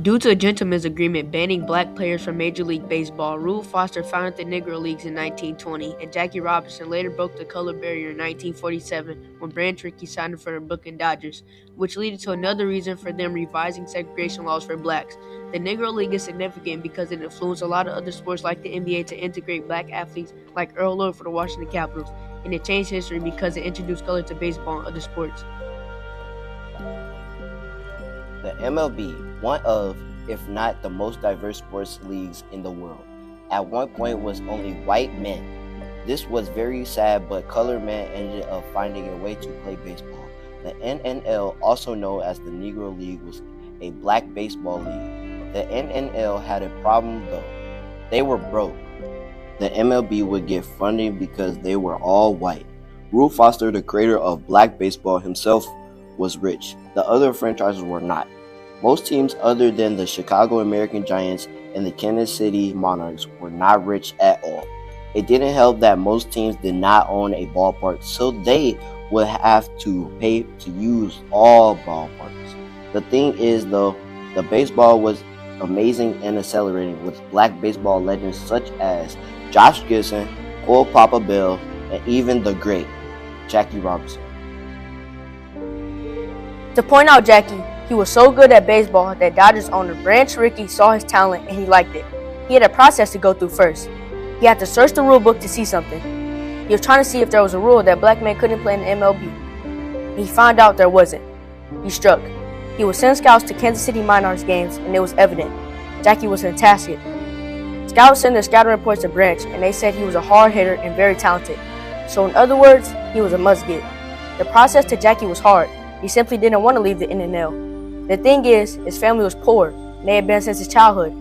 Due to a gentleman's agreement banning black players from Major League Baseball, Rube Foster founded the Negro Leagues in 1920, and Jackie Robinson later broke the color barrier in 1947 when Branch Rickey signed for the Brooklyn Dodgers, which led to another reason for them revising segregation laws for blacks. The Negro League is significant because it influenced a lot of other sports like the NBA to integrate black athletes like Earl Lloyd for the Washington Capitals, and it changed history because it introduced color to baseball and other sports. The MLB, one of, if not the most diverse sports leagues in the world, at one point was only white men. This was very sad, but colored men ended up finding a way to play baseball. The NNL, also known as the Negro League, was a black baseball league. The NNL had a problem though. They were broke. The MLB would get funding because they were all white. Rube Foster, the creator of black baseball himself, was rich. The other franchises were not. Most teams other than the Chicago American Giants and the Kansas City Monarchs were not rich at all. It didn't help that most teams did not own a ballpark, so they would have to pay to use all ballparks. The thing is though, the baseball was amazing and accelerating with black baseball legends such as Josh Gibson, Cole Papa Bell, and even the great Jackie Robinson. To point out Jackie, he was so good at baseball that Dodgers owner Branch Rickey saw his talent and he liked it. He had a process to go through first. He had to search the rule book to see something. He was trying to see if there was a rule that black men couldn't play in the MLB. He found out there wasn't. He struck. He would send scouts to Kansas City Monarchs games and it was evident. Jackie was fantastic. Scouts sent their scouting reports to Branch and they said he was a hard hitter and very talented. So in other words, he was a must-get. The process to Jackie was hard. He simply didn't want to leave the NNL. The thing is, his family was poor, and they had been since his childhood.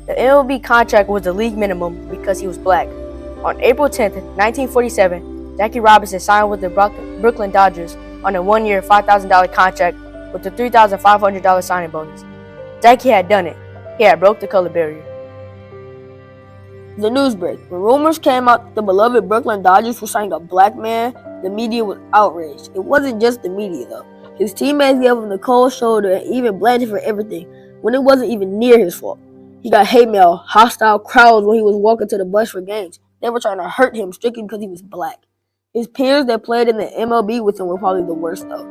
The MLB contract was the league minimum because he was black. On April 10, 1947, Jackie Robinson signed with the Brooklyn Dodgers on a one-year $5,000 contract with a $3,500 signing bonus. Jackie had done it. He had broke the color barrier. The news break. When rumors came out the beloved Brooklyn Dodgers were signing a black man, the media was outraged. It wasn't just the media, though. His teammates gave him the cold shoulder and even blamed him for everything when it wasn't even near his fault. He got hate mail, hostile crowds when he was walking to the bus for games. They were trying to hurt him strictly because he was black. His peers that played in the MLB with him were probably the worst though.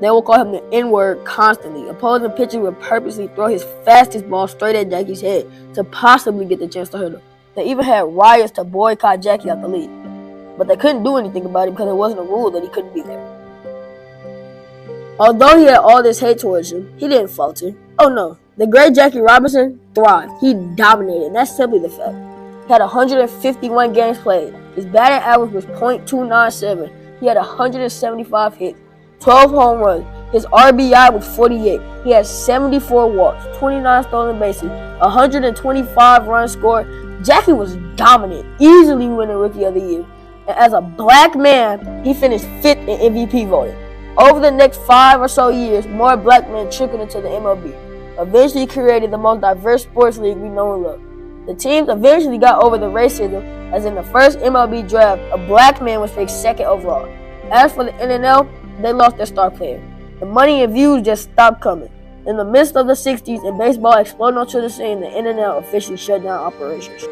They would call him the N-word constantly. Opposing pitchers would purposely throw his fastest ball straight at Jackie's head to possibly get the chance to hurt him. They even had riots to boycott Jackie out the league. But they couldn't do anything about it because it wasn't a rule that he couldn't be there. Although he had all this hate towards him, he didn't falter. Oh no, the great Jackie Robinson thrived. He dominated, and that's simply the fact. He had 151 games played. His batting average was .297. He had 175 hits, 12 home runs. His RBI was 48. He had 74 walks, 29 stolen bases, 125 runs scored. Jackie was dominant, easily winning Rookie of the Year. And as a black man, he finished 5th in MVP voting. Over the next 5 or so years, more black men trickled into the MLB, eventually created the most diverse sports league we know and love. The teams eventually got over the racism, as in the first MLB draft, a black man was picked 2nd overall. As for the NNL, they lost their star player. The money and views just stopped coming. In the midst of the 60s and baseball exploding onto the scene, the NNL officially shut down operations.